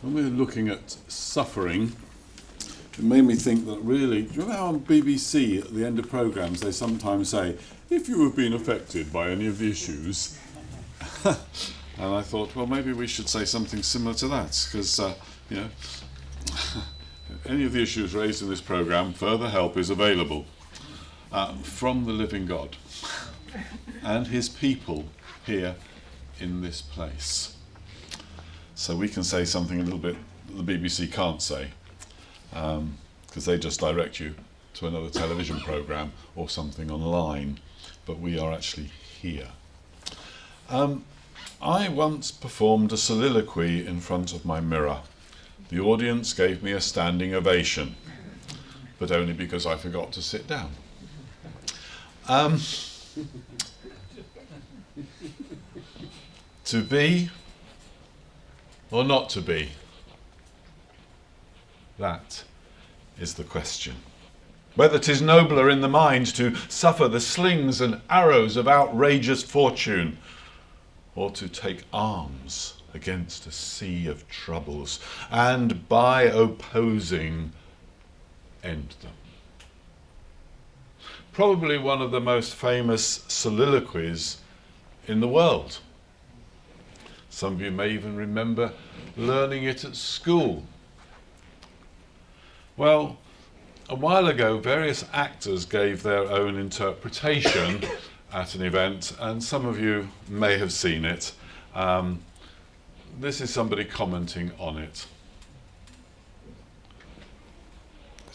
When we're looking at suffering, it made me think that really, do you remember how on BBC at the end of programmes they sometimes say, if you have been affected by any of the issues? And I thought, well, maybe we should say something similar to that, because, any of the issues raised in this programme, further help is available from the living God and his people here in this place. So we can say something a little bit that the BBC can't say, because they just direct you to another television programme or something online, but we are actually here. I once performed a soliloquy in front of my mirror. The audience gave me a standing ovation, but only because I forgot to sit down. To be or not to be? That is the question. Whether 'tis nobler in the mind to suffer the slings and arrows of outrageous fortune, or to take arms against a sea of troubles, and by opposing end them. Probably one of the most famous soliloquies in the world. Some of you may even remember learning it at school. Well, a while ago, various actors gave their own interpretation at an event, and some of you may have seen it. This is somebody commenting on it.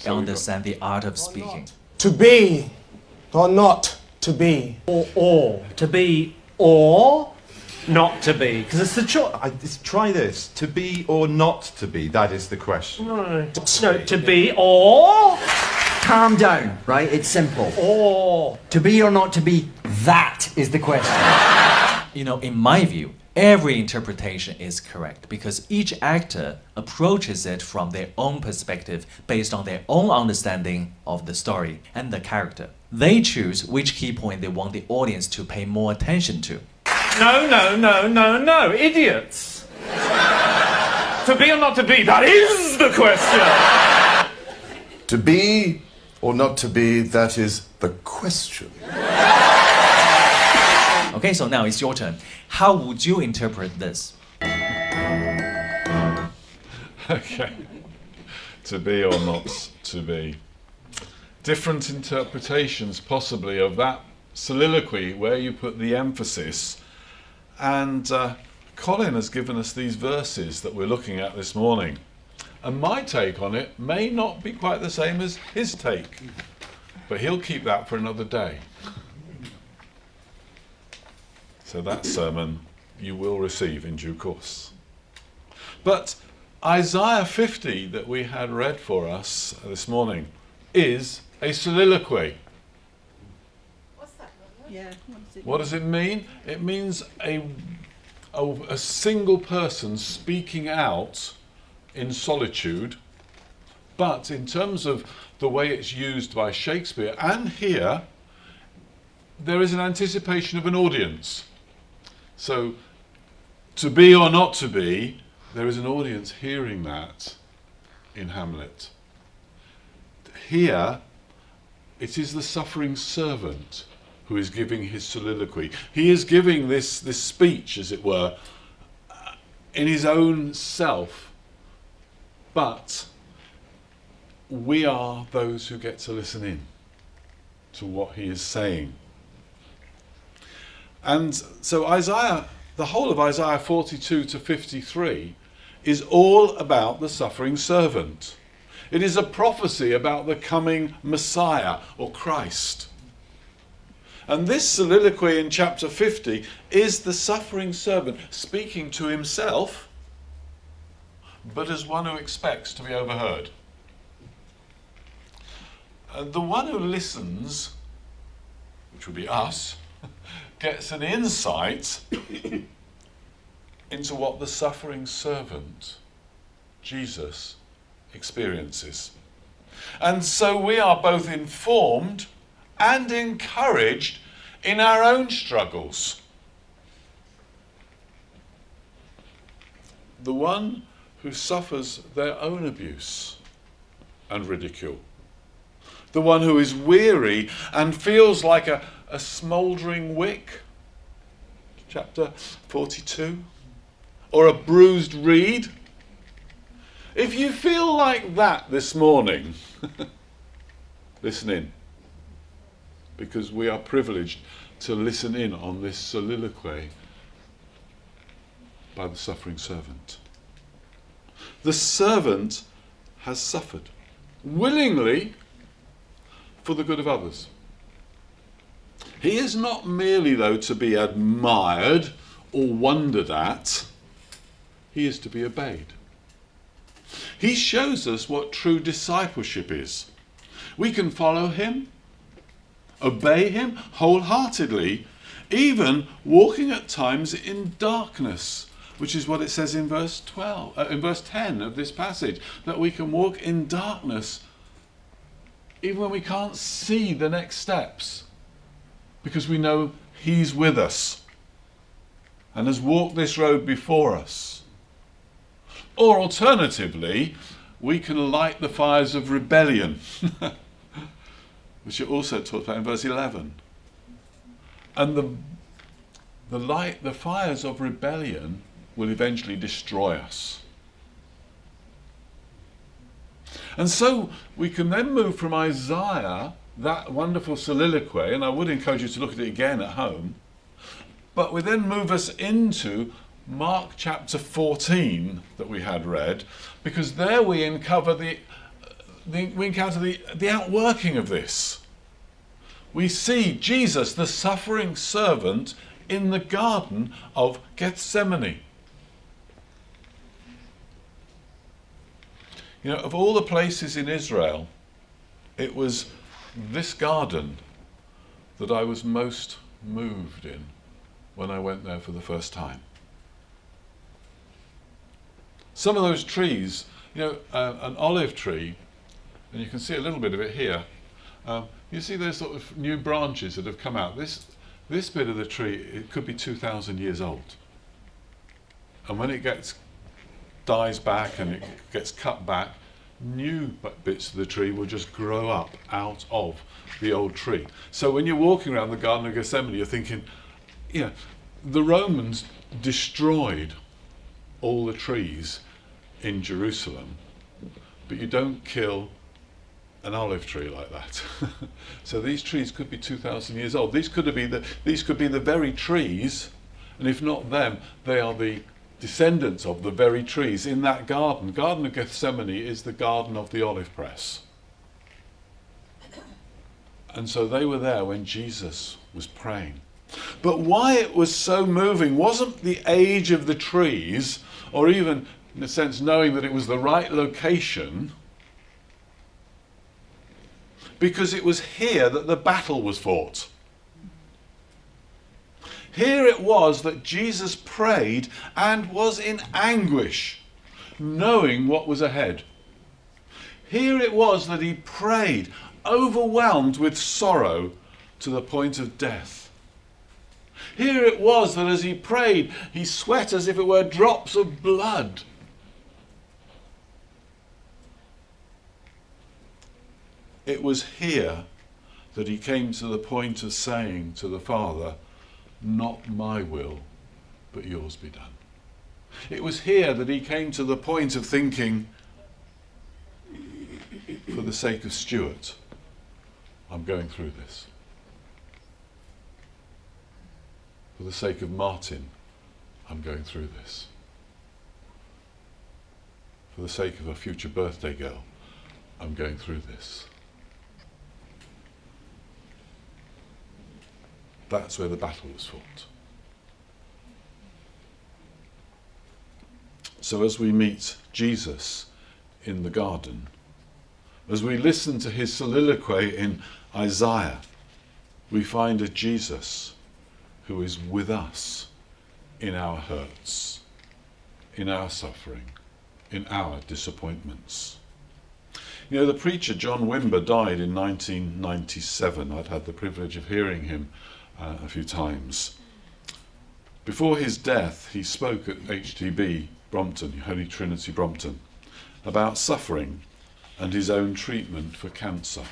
I understand the art of speaking. To be or not to be. Or. To be or not to be. Because it's the choice. Try this. To be or not to be, that is the question. No, to be or... Calm down, right? It's simple. Or... To be or not to be, that is the question. In my view, every interpretation is correct because each actor approaches it from their own perspective based on their own understanding of the story and the character. They choose which key point they want the audience to pay more attention to. No, idiots. To be or not to be, that is the question. To be or not to be, that is the question. Okay, so now it's your turn. How would you interpret this? Okay. To be or not to be. Different interpretations possibly of that soliloquy where you put the emphasis. And Colin has given us these verses that we're looking at this morning. And my take on it may not be quite the same as his take, but he'll keep that for another day. So that sermon you will receive in due course. But Isaiah 50 that we had read for us this morning is a soliloquy. What's that? Yeah. What does it mean? It means a single person speaking out in solitude, but in terms of the way it's used by Shakespeare and here, there is an anticipation of an audience. So, to be or not to be, there is an audience hearing that in Hamlet. Here, it is the suffering servant who is giving his soliloquy. He is giving this speech, as it were, in his own self, but we are those who get to listen in to what he is saying. And so Isaiah, the whole of Isaiah 42 to 53 is all about the suffering servant. It is a prophecy about the coming Messiah or Christ. And this soliloquy in chapter 50 is the suffering servant speaking to himself, but as one who expects to be overheard. And the one who listens, which would be us, gets an insight into what the suffering servant, Jesus, experiences. And so we are both informed and encouraged in our own struggles. The one who suffers their own abuse and ridicule. The one who is weary and feels like a smouldering wick, chapter 42, or a bruised reed. If you feel like that this morning, listen in, because we are privileged to listen in on this soliloquy by the suffering servant. The servant has suffered willingly for the good of others. He is not merely, though, to be admired or wondered at. He is to be obeyed. He shows us what true discipleship is. We can follow him, obey him wholeheartedly, even walking at times in darkness, which is what it says in verse 10 of this passage, that we can walk in darkness even when we can't see the next steps, because we know he's with us and has walked this road before us. Or alternatively, we can light the fires of rebellion, which are also talked about in verse 11. And the fires of rebellion will eventually destroy us. And so we can then move from Isaiah, that wonderful soliloquy, and I would encourage you to look at it again at home, but we then move us into Mark chapter 14 that we had read, because there we encounter the outworking of this. We see Jesus, the suffering servant, in the Garden of Gethsemane. You know, of all the places in Israel, it was this garden that I was most moved in when I went there for the first time. Some of those trees, you know, an olive tree, and you can see a little bit of it here. You see those sort of new branches that have come out. This bit of the tree, it could be 2,000 years old. And when it dies back and it gets cut back, new bits of the tree will just grow up out of the old tree. So when you're walking around the Garden of Gethsemane, you're thinking, you know, the Romans destroyed all the trees in Jerusalem, but you don't kill an olive tree like that. So these trees could be 2,000 years old. These could be the very trees, and if not them, they are the descendants of the very trees in that garden. Garden of Gethsemane is the garden of the olive press. And so they were there when Jesus was praying. But why it was so moving wasn't the age of the trees, or even, in a sense, knowing that it was the right location, because it was here that the battle was fought. Here it was that Jesus prayed and was in anguish, knowing what was ahead. Here it was that he prayed, overwhelmed with sorrow to the point of death. Here it was that as he prayed, he sweat as if it were drops of blood. It was here that he came to the point of saying to the Father, "Not my will, but yours be done." It was here that he came to the point of thinking, for the sake of Stuart, I'm going through this. For the sake of Martin, I'm going through this. For the sake of a future birthday girl, I'm going through this. That's where the battle was fought. So as we meet Jesus in the garden, as we listen to his soliloquy in Isaiah, we find a Jesus who is with us in our hurts, in our suffering, in our disappointments. You know, the preacher John Wimber died in 1997. I'd had the privilege of hearing him a few times. Before his death, he spoke at HTB Brompton, Holy Trinity Brompton, about suffering and his own treatment for cancer.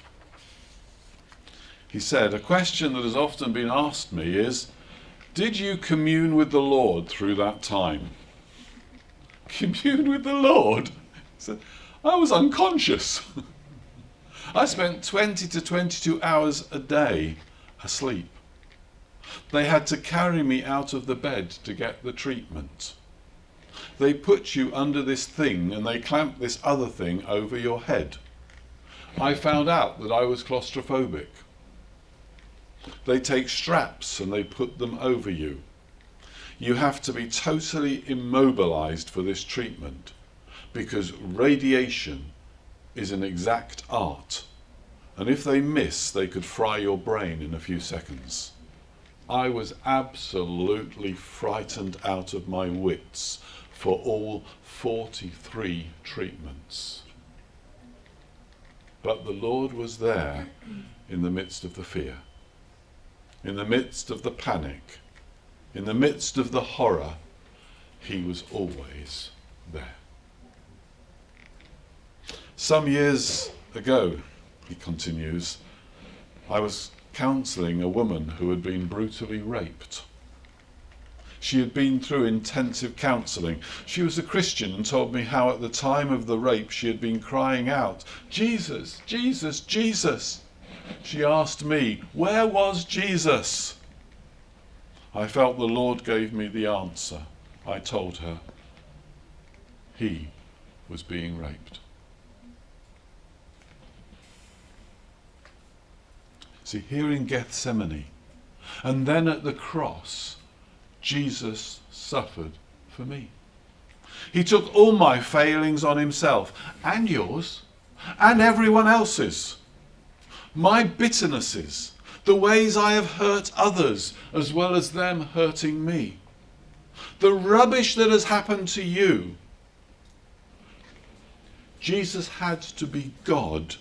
He said, "A question that has often been asked me is, did you commune with the Lord through that time?" Commune with the Lord? He said, "I was unconscious. I spent 20 to 22 hours a day asleep. They had to carry me out of the bed to get the treatment. They put you under this thing and they clamp this other thing over your head. I found out that I was claustrophobic. They take straps and they put them over you. You have to be totally immobilized for this treatment because radiation is an exact art. And if they miss, they could fry your brain in a few seconds. I was absolutely frightened out of my wits for all 43 treatments. But the Lord was there in the midst of the fear, in the midst of the panic, in the midst of the horror. He was always there." Some years ago, he continues, I was counselling a woman who had been brutally raped. She had been through intensive counselling. She was a Christian and told me how at the time of the rape she had been crying out, "Jesus, Jesus, Jesus." She asked me, "Where was Jesus?" I felt the Lord gave me the answer. I told her, he was being raped. See, here in Gethsemane, and then at the cross, Jesus suffered for me. He took all my failings on himself, and yours, and everyone else's. My bitternesses, the ways I have hurt others, as well as them hurting me. The rubbish that has happened to you. Jesus had to be God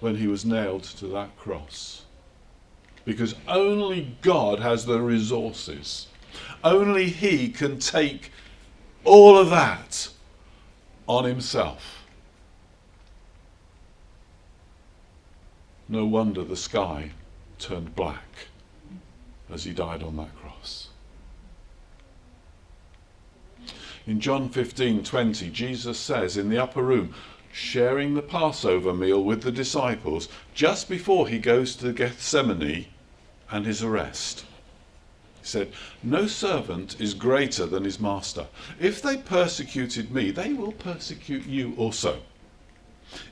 when he was nailed to that cross. Because only God has the resources. Only he can take all of that on himself. No wonder the sky turned black as he died on that cross. In John 15:20, Jesus says in the upper room, sharing the Passover meal with the disciples, just before he goes to Gethsemane and his arrest. He said, "No servant is greater than his master. If they persecuted me, they will persecute you also."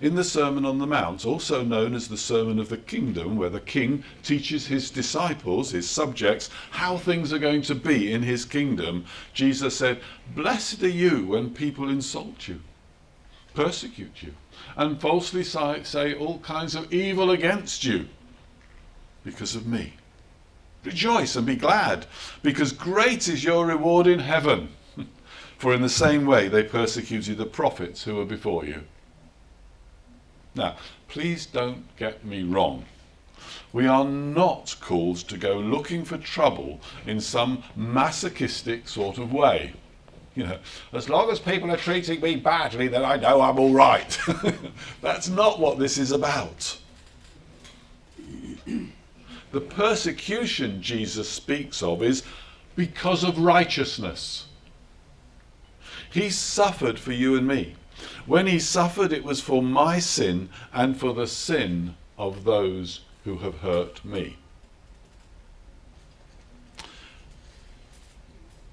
In the Sermon on the Mount, also known as the Sermon of the Kingdom, where the king teaches his disciples, his subjects, how things are going to be in his kingdom, Jesus said, "Blessed are you when people insult you, persecute you, and falsely say all kinds of evil against you because of me. Rejoice and be glad, because great is your reward in heaven. For in the same way they persecuted the prophets who were before you." Now, please don't get me wrong. We are not called to go looking for trouble in some masochistic sort of way. You know, as long as people are treating me badly, then I know I'm all right. That's not what this is about. The persecution Jesus speaks of is because of righteousness. He suffered for you and me. When he suffered, it was for my sin and for the sin of those who have hurt me.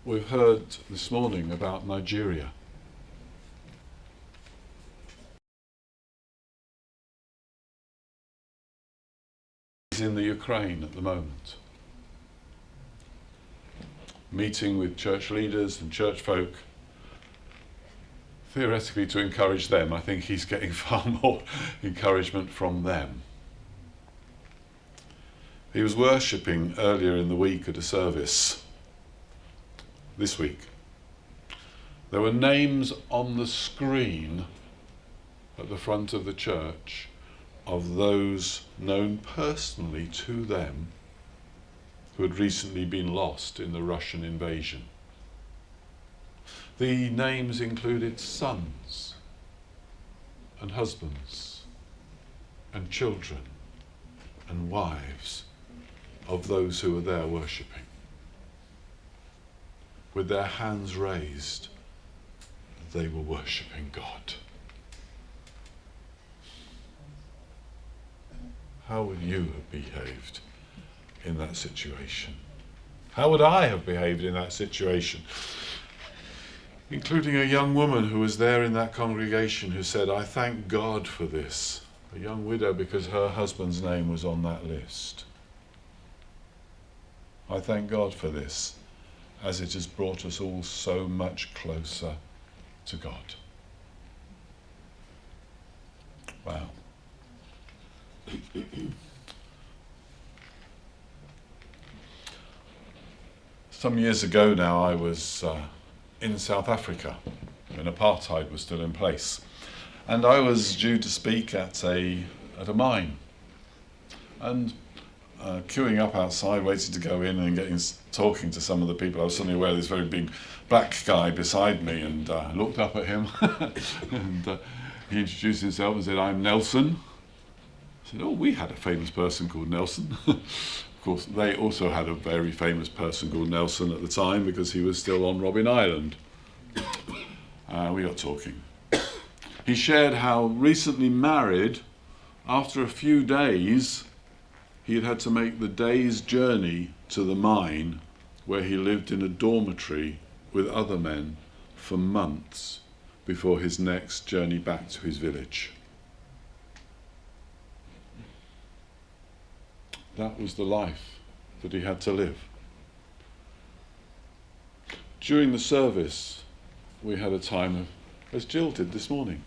We've heard this morning about Nigeria. He's in the Ukraine at the moment, meeting with church leaders and church folk, theoretically to encourage them. I think he's getting far more encouragement from them. He was worshipping earlier in the week at a service. This week, there were names on the screen at the front of the church of those known personally to them who had recently been lost in the Russian invasion. The names included sons and husbands and children and wives of those who were there worshipping. With their hands raised, they were worshipping God. How would you have behaved in that situation? How would I have behaved in that situation? Including a young woman who was there in that congregation who said, I thank God for this. A young widow because her husband's name was on that list. I thank God for this, as it has brought us all so much closer to God. Wow. Some years ago now, I was in South Africa when apartheid was still in place, and I was due to speak at a mine, and queuing up outside, waiting to go in and talking to some of the people. I was suddenly aware of this very big black guy beside me, and I looked up at him, and he introduced himself and said, "I'm Nelson." I said, "Oh, we had a famous person called Nelson." Of course, they also had a very famous person called Nelson at the time because he was still on Robben Island. We got talking. He shared how recently married, after a few days, he had to make the day's journey to the mine where he lived in a dormitory with other men for months before his next journey back to his village. That was the life that he had to live. During the service, we had a time of, as Jill did this morning,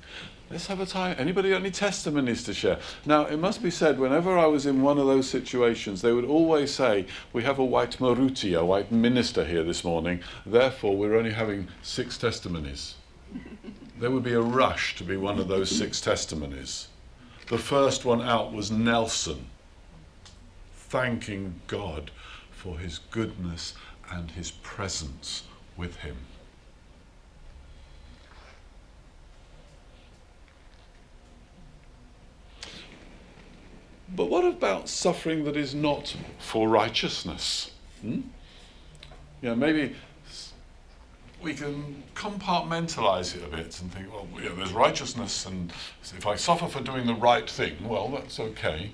let's have a time. Anybody got any testimonies to share? Now, it must be said, whenever I was in one of those situations, they would always say, we have a white Maruti, a white minister here this morning, therefore we're only having 6 testimonies. There would be a rush to be one of those 6 testimonies. The first one out was Nelson, thanking God for his goodness and his presence with him. But what about suffering that is not for righteousness? Maybe we can compartmentalize it a bit and think, well, there's righteousness, and if I suffer for doing the right thing, well, that's okay.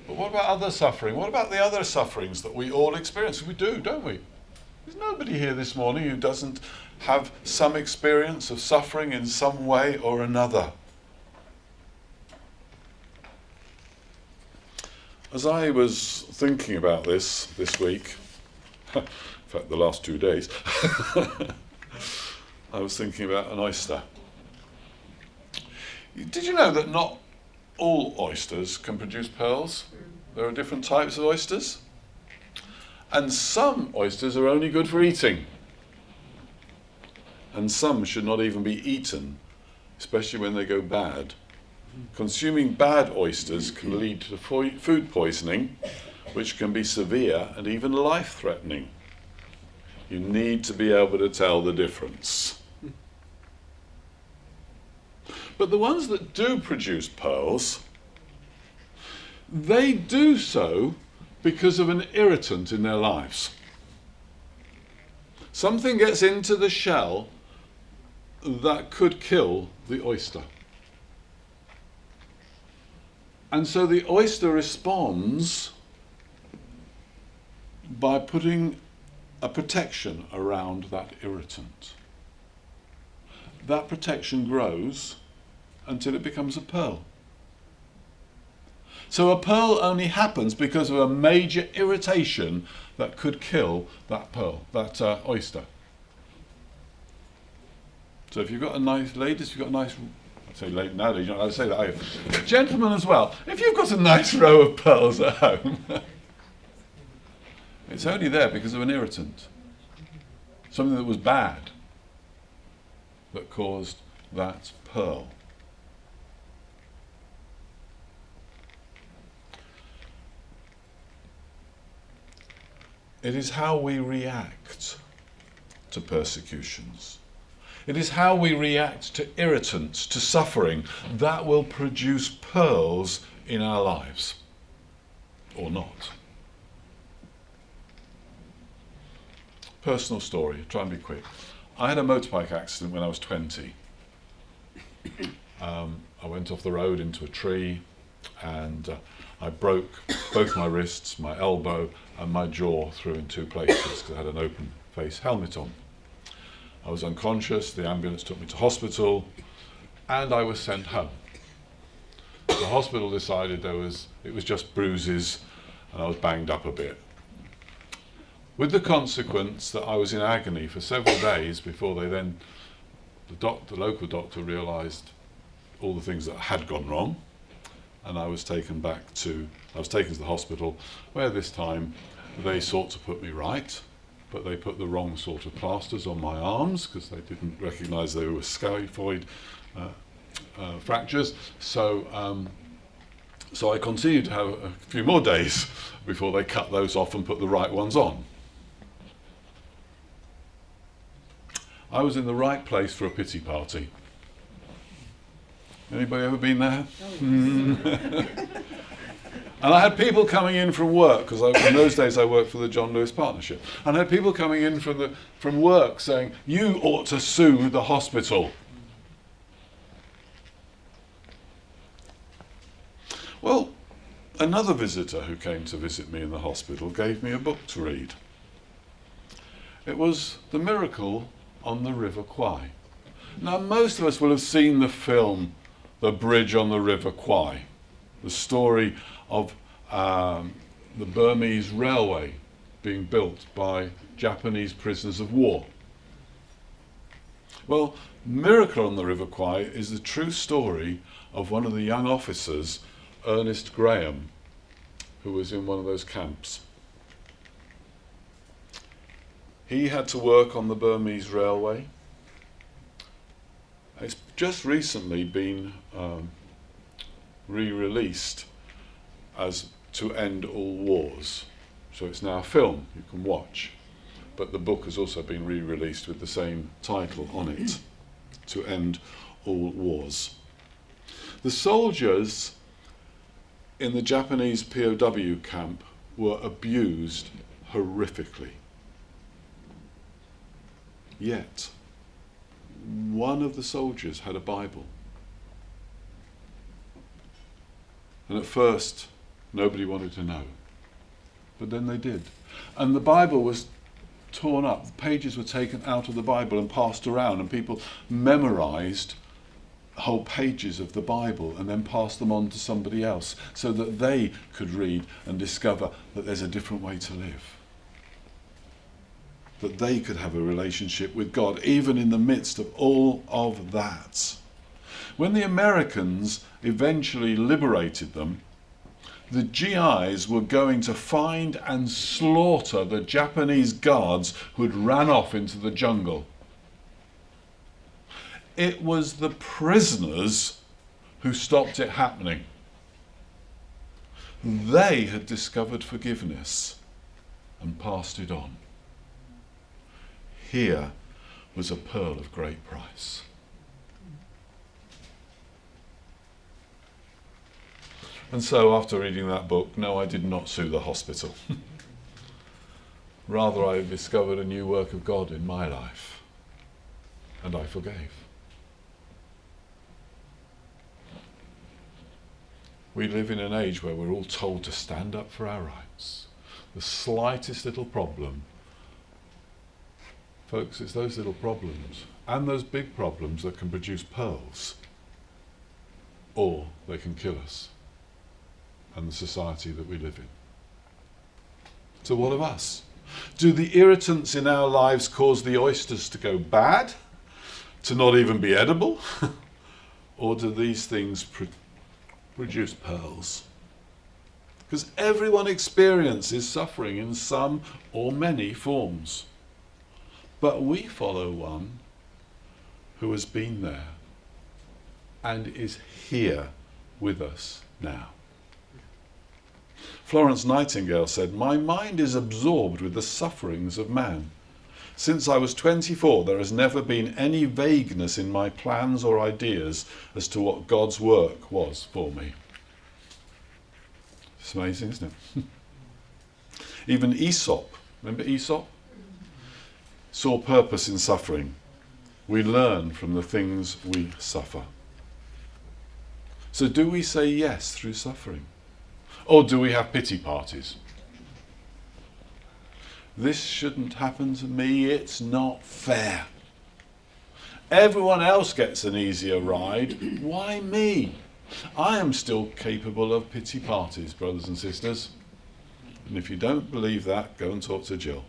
But what about other suffering? What about the other sufferings that we all experience? We do, don't we? There's nobody here this morning who doesn't have some experience of suffering in some way or another. As I was thinking about this week, in fact the last 2 days, I was thinking about an oyster. Did you know that not all oysters can produce pearls? There are different types of oysters. And some oysters are only good for eating. And some should not even be eaten, especially when they go bad. Consuming bad oysters can lead to food poisoning, which can be severe and even life-threatening. You need to be able to tell the difference. But the ones that do produce pearls, they do so because of an irritant in their lives. Something gets into the shell that could kill the oyster. And so the oyster responds by putting a protection around that irritant. That protection grows until it becomes a pearl. So a pearl only happens because of a major irritation that could kill that oyster. So if you've got a nice, ladies, if you've got a nice, I say late nowadays, you're not allowed to say that, are you? Gentlemen as well, if you've got a nice row of pearls at home, it's only there because of an irritant. Something that was bad that caused that pearl. It is how we react to persecutions. It is how we react to irritants, to suffering, that will produce pearls in our lives. Or not. Personal story, try and be quick. I had a motorbike accident when I was 20. I went off the road into a tree and I broke both my wrists, my elbow and my jaw through in 2 places because I had an open face helmet on. I was unconscious, the ambulance took me to hospital and I was sent home. The hospital decided it was just bruises and I was banged up a bit. With the consequence that I was in agony for several days before the local doctor realised all the things that had gone wrong, and I was taken to the hospital, where this time they sought to put me right, but they put the wrong sort of plasters on my arms because they didn't recognise they were scaphoid fractures. So I continued to have a few more days before they cut those off and put the right ones on. I was in the right place for a pity party. Anybody ever been there? And I had people coming in from work, because in those days I worked for the John Lewis Partnership, and I had people coming in from work saying, "You ought to sue the hospital." Well, another visitor who came to visit me in the hospital gave me a book to read. It was The Miracle on the River Kwai. Now, most of us will have seen the film The Bridge on the River Kwai, the story of the Burmese railway being built by Japanese prisoners of war. Well, Miracle on the River Kwai is the true story of one of the young officers, Ernest Graham, who was in one of those camps. He had to work on the Burmese railway. It's just recently been re-released as To End All Wars. So it's now a film you can watch. But the book has also been re-released with the same title on it, To End All Wars. The soldiers in the Japanese POW camp were abused horrifically. Yet, one of the soldiers had a Bible. And at first, nobody wanted to know. But then they did. And the Bible was torn up. The pages were taken out of the Bible and passed around, and people memorized whole pages of the Bible and then passed them on to somebody else so that they could read and discover that there's a different way to live. That they could have a relationship with God, even in the midst of all of that. When the Americans eventually liberated them, the GIs were going to find and slaughter the Japanese guards who had ran off into the jungle. It was the prisoners who stopped it happening. They had discovered forgiveness and passed it on. Here was a pearl of great price. And so after reading that book, no, I did not sue the hospital. Rather, I discovered a new work of God in my life, and I forgave. We live in an age where we're all told to stand up for our rights. The slightest little problem. Folks, it's those little problems and those big problems that can produce pearls, or they can kill us and the society that we live in. So what of us? Do the irritants in our lives cause the oysters to go bad, to not even be edible? Or do these things produce pearls? Because everyone experiences suffering in some or many forms. But we follow one who has been there and is here with us now. Florence Nightingale said, "My mind is absorbed with the sufferings of man. Since I was 24, there has never been any vagueness in my plans or ideas as to what God's work was for me. It's amazing, isn't it? Even Aesop, remember Aesop? Saw purpose in suffering. We learn from the things we suffer. So do we say yes through suffering? Or do we have pity parties? This shouldn't happen to me, it's not fair. Everyone else gets an easier ride, why me? I am still capable of pity parties, brothers and sisters. And if you don't believe that, go and talk to Jill.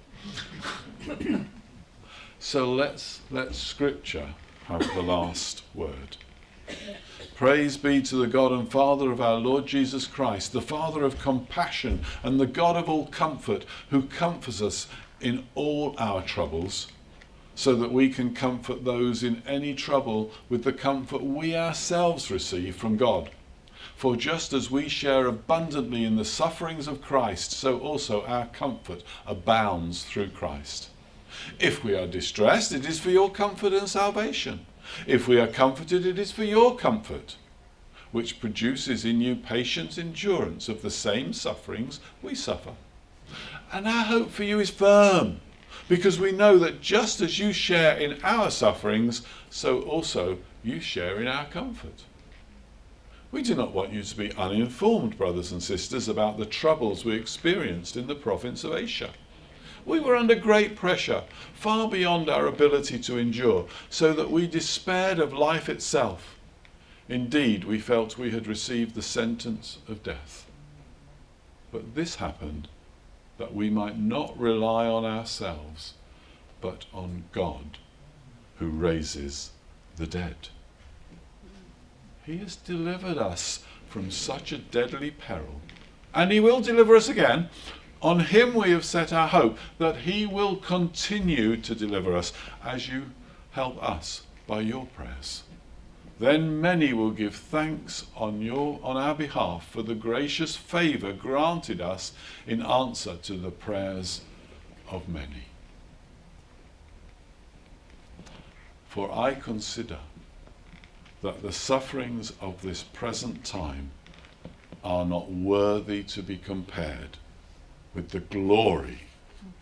So let's let Scripture have the last word. Praise be to the God and Father of our Lord Jesus Christ, the Father of compassion and the God of all comfort, who comforts us in all our troubles, so that we can comfort those in any trouble with the comfort we ourselves receive from God. For just as we share abundantly in the sufferings of Christ, so also our comfort abounds through Christ. If we are distressed, it is for your comfort and salvation. If we are comforted, it is for your comfort, which produces in you patient endurance of the same sufferings we suffer. And our hope for you is firm, because we know that just as you share in our sufferings, so also you share in our comfort. We do not want you to be uninformed, brothers and sisters, about the troubles we experienced in the province of Asia. We were under great pressure, far beyond our ability to endure, so that we despaired of life itself. Indeed, we felt we had received the sentence of death. But this happened that we might not rely on ourselves, but on God, who raises the dead. He has delivered us from such a deadly peril, and he will deliver us again. On him we have set our hope, that he will continue to deliver us as you help us by your prayers. Then many will give thanks on our behalf for the gracious favour granted us in answer to the prayers of many. For I consider that the sufferings of this present time are not worthy to be compared with the glory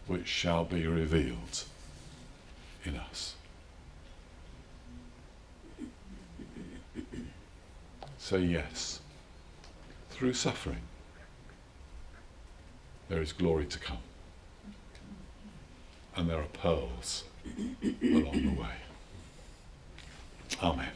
which shall be revealed in us. Say yes. Through suffering, there is glory to come. And there are pearls along the way. Amen.